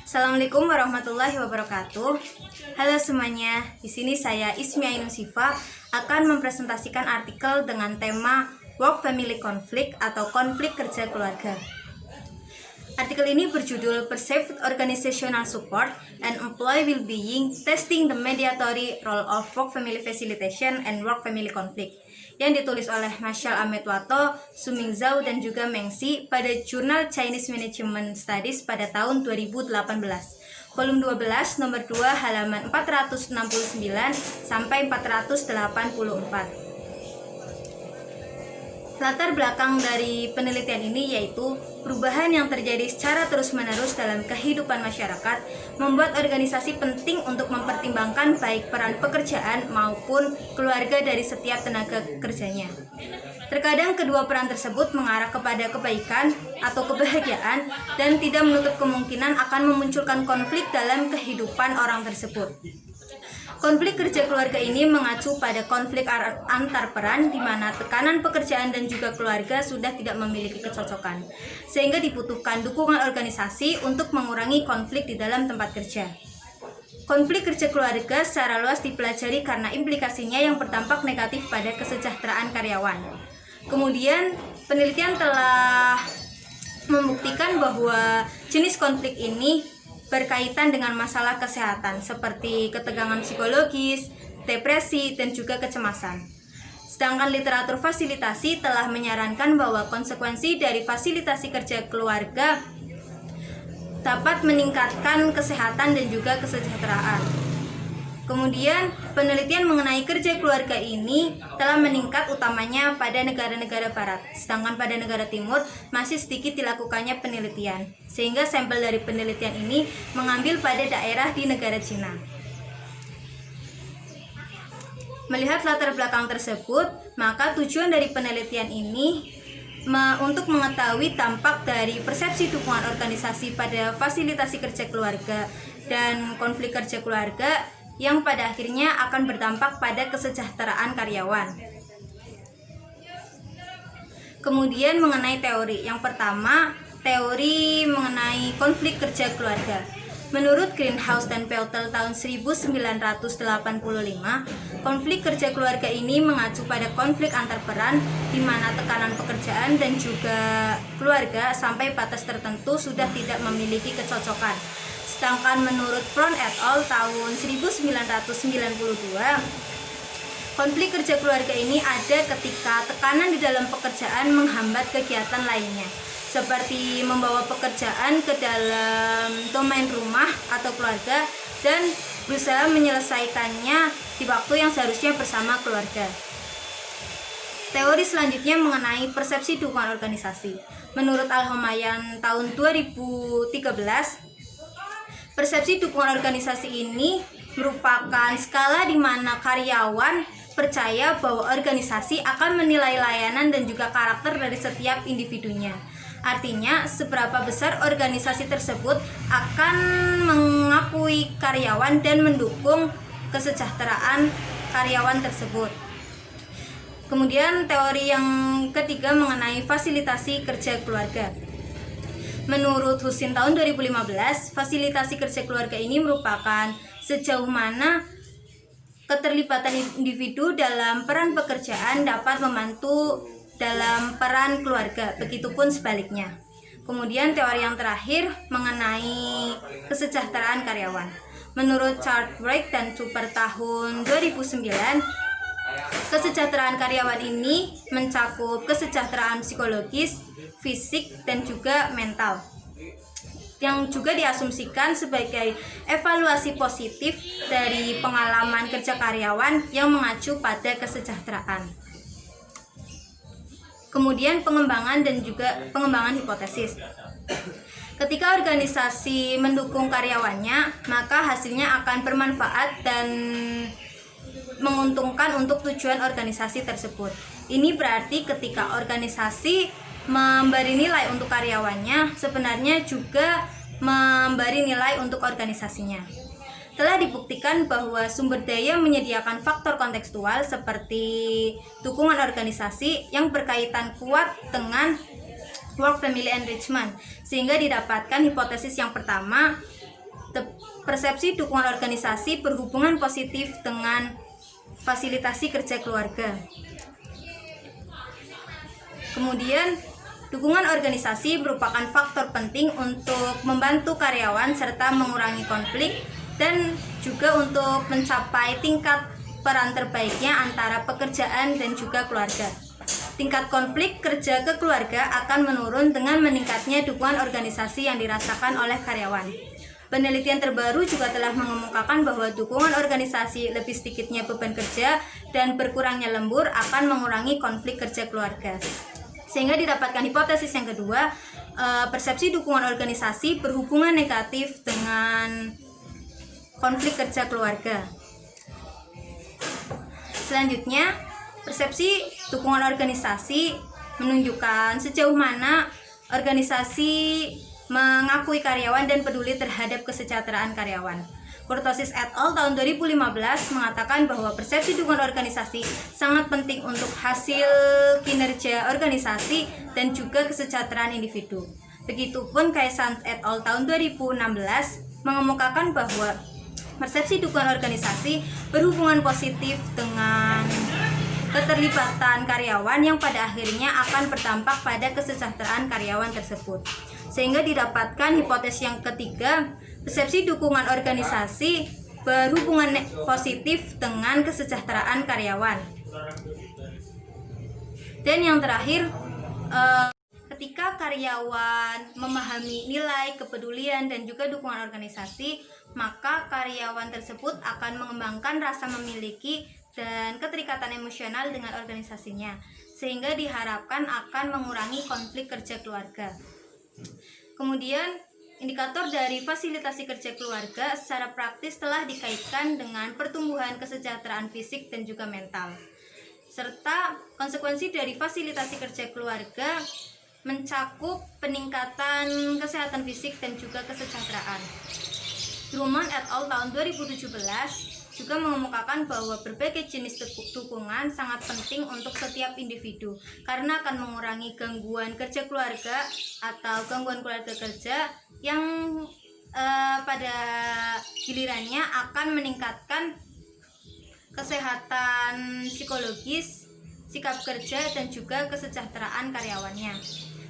Assalamualaikum warahmatullahi wabarakatuh. Halo semuanya, di sini saya Ismi Ainun Sifa akan mempresentasikan artikel dengan tema Work Family Conflict atau konflik kerja keluarga. Artikel ini berjudul Perceived Organizational Support and Employee Well-being Testing the Mediatory Role of Work Family Facilitation and Work Family Conflict, yang ditulis oleh Marshall Ahmed Watto, Suming Zhao, dan juga Meng Xi pada jurnal Chinese Management Studies pada tahun 2018, volume 12, nomor 2, halaman 469 sampai 484. Latar belakang dari penelitian ini yaitu perubahan yang terjadi secara terus-menerus dalam kehidupan masyarakat membuat organisasi penting untuk mempertimbangkan baik peran pekerjaan maupun keluarga dari setiap tenaga kerjanya. Terkadang kedua peran tersebut mengarah kepada kebaikan atau kebahagiaan dan tidak menutup kemungkinan akan memunculkan konflik dalam kehidupan orang tersebut. Konflik kerja keluarga ini mengacu pada konflik antar peran di mana tekanan pekerjaan dan juga keluarga sudah tidak memiliki kecocokan, sehingga dibutuhkan dukungan organisasi untuk mengurangi konflik di dalam tempat kerja. Konflik kerja keluarga secara luas dipelajari karena implikasinya yang berdampak negatif pada kesejahteraan karyawan. Kemudian, penelitian telah membuktikan bahwa jenis konflik ini berkaitan dengan masalah kesehatan seperti ketegangan psikologis, depresi, dan juga kecemasan. Sedangkan literatur fasilitasi telah menyarankan bahwa konsekuensi dari fasilitasi kerja keluarga dapat meningkatkan kesehatan dan juga kesejahteraan. Kemudian, penelitian mengenai kerja keluarga ini telah meningkat utamanya pada negara-negara barat, sedangkan pada negara timur masih sedikit dilakukannya penelitian, sehingga sampel dari penelitian ini mengambil pada daerah di negara Cina. Melihat latar belakang tersebut, maka tujuan dari penelitian ini untuk mengetahui dampak dari persepsi dukungan organisasi pada fasilitasi kerja keluarga dan konflik kerja keluarga yang pada akhirnya akan berdampak pada kesejahteraan karyawan. Kemudian mengenai teori. Yang pertama, teori mengenai konflik kerja keluarga. Menurut Greenhouse dan Peltel tahun 1985, konflik kerja keluarga ini mengacu pada konflik antar peran di mana tekanan pekerjaan dan juga keluarga sampai batas tertentu sudah tidak memiliki kecocokan. Sedangkan menurut Brown et al. Tahun 1992, konflik kerja keluarga ini ada ketika tekanan di dalam pekerjaan menghambat kegiatan lainnya, seperti membawa pekerjaan ke dalam domain rumah atau keluarga dan berusaha menyelesaikannya di waktu yang seharusnya bersama keluarga. Teori selanjutnya mengenai persepsi dukungan organisasi. Menurut Al-Homayan tahun 2013, persepsi dukungan organisasi ini merupakan skala di mana karyawan percaya bahwa organisasi akan menilai layanan dan juga karakter dari setiap individunya. Artinya, seberapa besar organisasi tersebut akan mengakui karyawan dan mendukung kesejahteraan karyawan tersebut. Kemudian teori yang ketiga mengenai fasilitasi kerja keluarga. Menurut Husin tahun 2015, fasilitasi kerja keluarga ini merupakan sejauh mana keterlibatan individu dalam peran pekerjaan dapat membantu dalam peran keluarga, begitupun sebaliknya. Kemudian teori yang terakhir mengenai kesejahteraan karyawan. Menurut Chartwright dan Super tahun 2009, kesejahteraan karyawan ini mencakup kesejahteraan psikologis, fisik, dan juga mental, yang juga diasumsikan sebagai evaluasi positif dari pengalaman kerja karyawan yang mengacu pada kesejahteraan. Kemudian pengembangan dan juga pengembangan hipotesis. Ketika organisasi mendukung karyawannya, maka hasilnya akan bermanfaat dan menguntungkan untuk tujuan organisasi tersebut. Ini berarti ketika organisasi memberi nilai untuk karyawannya, sebenarnya juga memberi nilai untuk organisasinya. Telah dibuktikan bahwa sumber daya menyediakan faktor kontekstual seperti dukungan organisasi yang berkaitan kuat dengan work family enrichment, sehingga didapatkan hipotesis yang pertama Persepsi dukungan organisasi berhubungan positif dengan fasilitasi kerja keluarga. Kemudian, dukungan organisasi merupakan faktor penting untuk membantu karyawan serta mengurangi konflik dan juga untuk mencapai tingkat peran terbaiknya antara pekerjaan dan juga keluarga. Tingkat konflik kerja ke keluarga akan menurun dengan meningkatnya dukungan organisasi yang dirasakan oleh karyawan. Penelitian terbaru juga telah mengemukakan bahwa dukungan organisasi, lebih sedikitnya beban kerja, dan berkurangnya lembur akan mengurangi konflik kerja keluarga. Sehingga didapatkan hipotesis yang kedua, persepsi dukungan organisasi berhubungan negatif dengan konflik kerja keluarga. Selanjutnya, persepsi dukungan organisasi menunjukkan sejauh mana organisasi mengakui karyawan dan peduli terhadap kesejahteraan karyawan. Kurtosis et al. Tahun 2015 mengatakan bahwa persepsi dukungan organisasi sangat penting untuk hasil kinerja organisasi dan juga kesejahteraan individu. Begitupun Kaisans et al. Tahun 2016 mengemukakan bahwa persepsi dukungan organisasi berhubungan positif dengan keterlibatan karyawan yang pada akhirnya akan berdampak pada kesejahteraan karyawan tersebut. Sehingga didapatkan hipotesis yang ketiga, persepsi dukungan organisasi berhubungan positif dengan kesejahteraan karyawan. Dan yang terakhir, ketika karyawan memahami nilai, kepedulian, dan juga dukungan organisasi, maka karyawan tersebut akan mengembangkan rasa memiliki dan keterikatan emosional dengan organisasinya, sehingga diharapkan akan mengurangi konflik kerja keluarga. Kemudian, indikator dari fasilitasi kerja keluarga secara praktis telah dikaitkan dengan pertumbuhan kesejahteraan fisik dan juga mental, serta konsekuensi dari fasilitasi kerja keluarga mencakup peningkatan kesehatan fisik dan juga kesejahteraan. Drummond et al. Tahun 2017 juga mengemukakan bahwa berbagai jenis dukungan sangat penting untuk setiap individu karena akan mengurangi gangguan kerja keluarga atau gangguan keluarga kerja yang pada gilirannya akan meningkatkan kesehatan psikologis, sikap kerja, dan juga kesejahteraan karyawannya.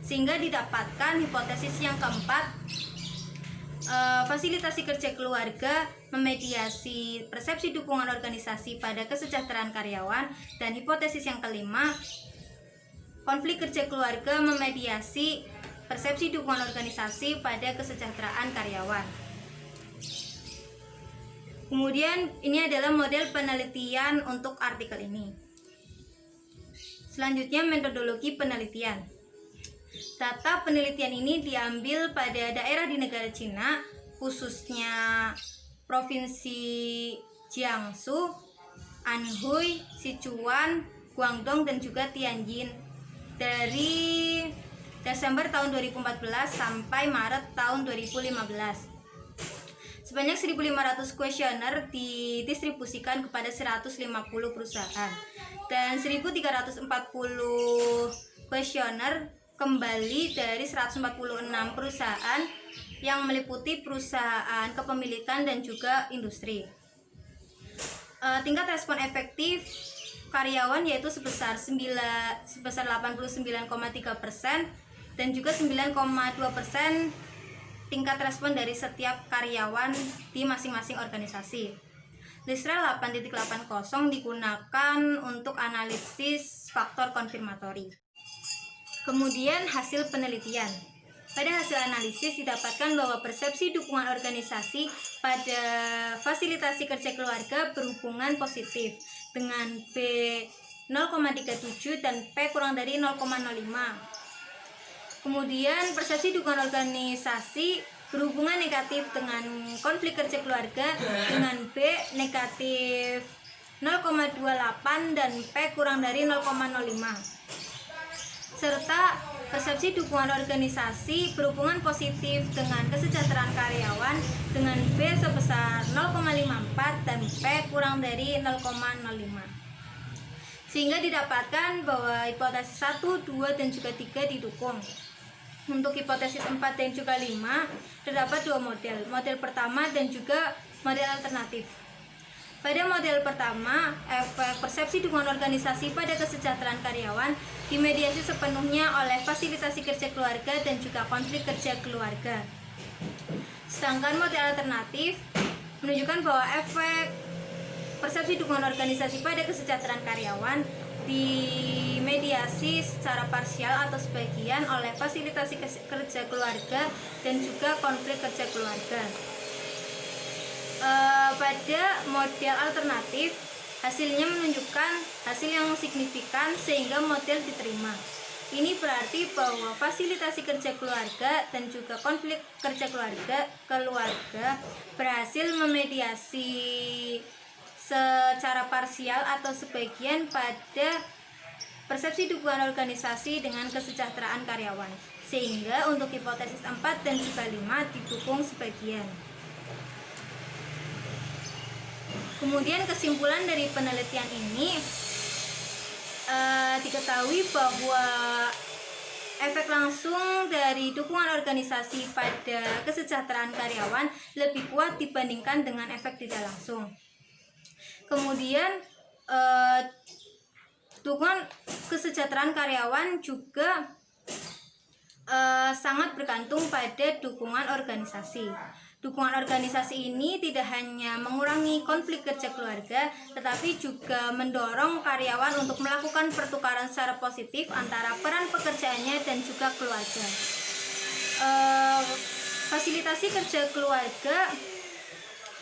Sehingga didapatkan hipotesis yang keempat, fasilitasi kerja keluarga memediasi persepsi dukungan organisasi pada kesejahteraan karyawan, dan hipotesis yang kelima, konflik kerja keluarga memediasi persepsi dukungan organisasi pada kesejahteraan karyawan. Kemudian ini adalah model penelitian untuk artikel ini. Selanjutnya, metodologi penelitian. Data penelitian ini diambil pada daerah di negara Cina, khususnya Provinsi Jiangsu, Anhui, Sichuan, Guangdong, dan juga Tianjin dari Desember tahun 2014 sampai Maret tahun 2015. Sebanyak 1.500 kuesioner didistribusikan kepada 150 perusahaan dan 1.340 kuesioner kembali dari 146 perusahaan yang meliputi perusahaan kepemilikan dan juga industri. Tingkat respon efektif karyawan yaitu sebesar 89,3% dan juga 9,2% tingkat respon dari setiap karyawan di masing-masing organisasi. Listra 8.80 digunakan untuk analisis faktor konfirmatori. Kemudian hasil penelitian. Pada hasil analisis didapatkan bahwa persepsi dukungan organisasi pada fasilitasi kerja keluarga berhubungan positif dengan B 0,37 dan P kurang dari 0,05. Kemudian persepsi dukungan organisasi berhubungan negatif dengan konflik kerja keluarga dengan B negatif 0,28 dan P kurang dari 0,05. Serta persepsi dukungan organisasi berhubungan positif dengan kesejahteraan karyawan dengan B sebesar 0,54 dan P kurang dari 0,05. Sehingga didapatkan bahwa hipotesis 1, 2, dan juga 3 didukung. Untuk hipotesis 4 dan juga 5 terdapat dua model. Model pertama dan juga model alternatif. Pada model pertama, efek persepsi dukungan organisasi pada kesejahteraan karyawan dimediasi sepenuhnya oleh fasilitasi kerja keluarga dan juga konflik kerja keluarga. Sedangkan model alternatif menunjukkan bahwa efek persepsi dukungan organisasi pada kesejahteraan karyawan dimediasi secara parsial atau sebagian oleh fasilitasi kerja keluarga dan juga konflik kerja keluarga. Pada model alternatif, hasilnya menunjukkan hasil yang signifikan sehingga model diterima. Ini berarti bahwa fasilitasi kerja keluarga dan juga konflik kerja keluarga berhasil memediasi secara parsial atau sebagian pada persepsi dukungan organisasi dengan kesejahteraan karyawan, sehingga untuk hipotesis 4 dan juga 5 didukung sebagian. Kemudian kesimpulan dari penelitian ini diketahui bahwa efek langsung dari dukungan organisasi pada kesejahteraan karyawan lebih kuat dibandingkan dengan efek tidak langsung. Kemudian dukungan kesejahteraan karyawan juga sangat bergantung pada dukungan organisasi. Dukungan organisasi ini tidak hanya mengurangi konflik kerja keluarga, tetapi juga mendorong karyawan untuk melakukan pertukaran secara positif antara peran pekerjaannya dan juga keluarga. Fasilitasi kerja keluarga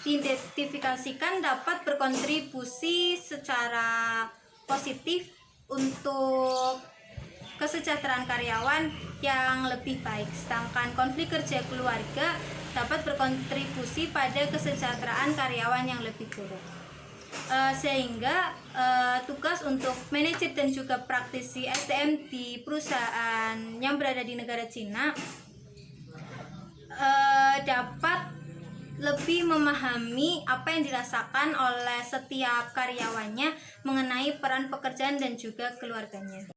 diidentifikasikan dapat berkontribusi secara positif untuk kesejahteraan karyawan yang lebih baik, sedangkan konflik kerja keluarga dapat berkontribusi pada kesejahteraan karyawan yang lebih buruk. Sehingga tugas untuk manajer dan juga praktisi SDM di perusahaan yang berada di negara Cina dapat lebih memahami apa yang dirasakan oleh setiap karyawannya mengenai peran pekerjaan dan juga keluarganya.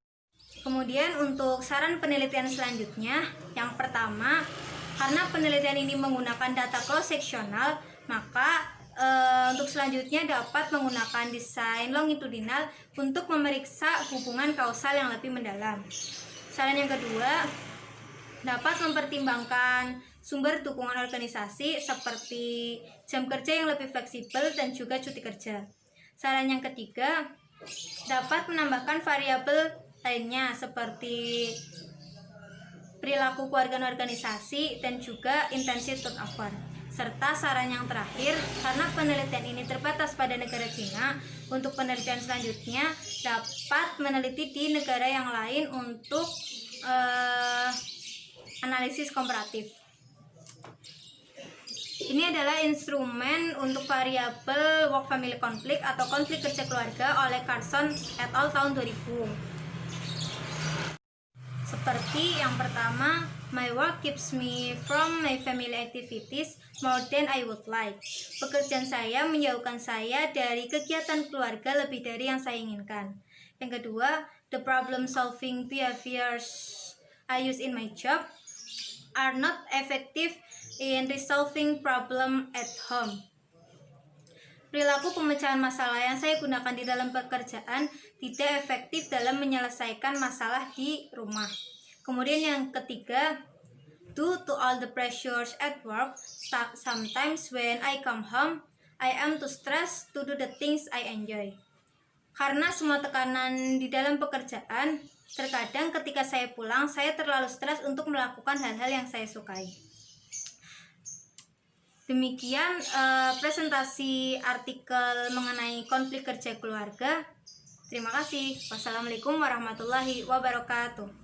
Kemudian untuk saran penelitian selanjutnya, yang pertama, karena penelitian ini menggunakan data cross-seksional, maka untuk selanjutnya dapat menggunakan desain longitudinal untuk memeriksa hubungan kausal yang lebih mendalam. Saran yang kedua, dapat mempertimbangkan sumber dukungan organisasi seperti jam kerja yang lebih fleksibel dan juga cuti kerja. Saran yang ketiga, dapat menambahkan variabel lainnya seperti perilaku keluarga organisasi dan juga intensi turnover. Serta saran yang terakhir, karena penelitian ini terbatas pada negara Cina, untuk penelitian selanjutnya dapat meneliti di negara yang lain untuk analisis komparatif. Ini adalah instrumen untuk variabel work family conflict atau konflik kerja keluarga oleh Carson et al. Tahun 2000. Seperti yang pertama, my work keeps me from my family activities more than I would like. Pekerjaan saya menjauhkan saya dari kegiatan keluarga lebih dari yang saya inginkan. Yang kedua, the problem solving behaviors I use in my job are not effective in resolving problem at home. Perilaku pemecahan masalah yang saya gunakan di dalam pekerjaan tidak efektif dalam menyelesaikan masalah di rumah. Kemudian yang ketiga, due to all the pressures at work, sometimes when I come home, I am too stressed to do the things I enjoy. Karena semua tekanan di dalam pekerjaan, terkadang ketika saya pulang, saya terlalu stres untuk melakukan hal-hal yang saya sukai. Demikian presentasi artikel mengenai konflik kerja keluarga. Terima kasih. Wassalamualaikum warahmatullahi wabarakatuh.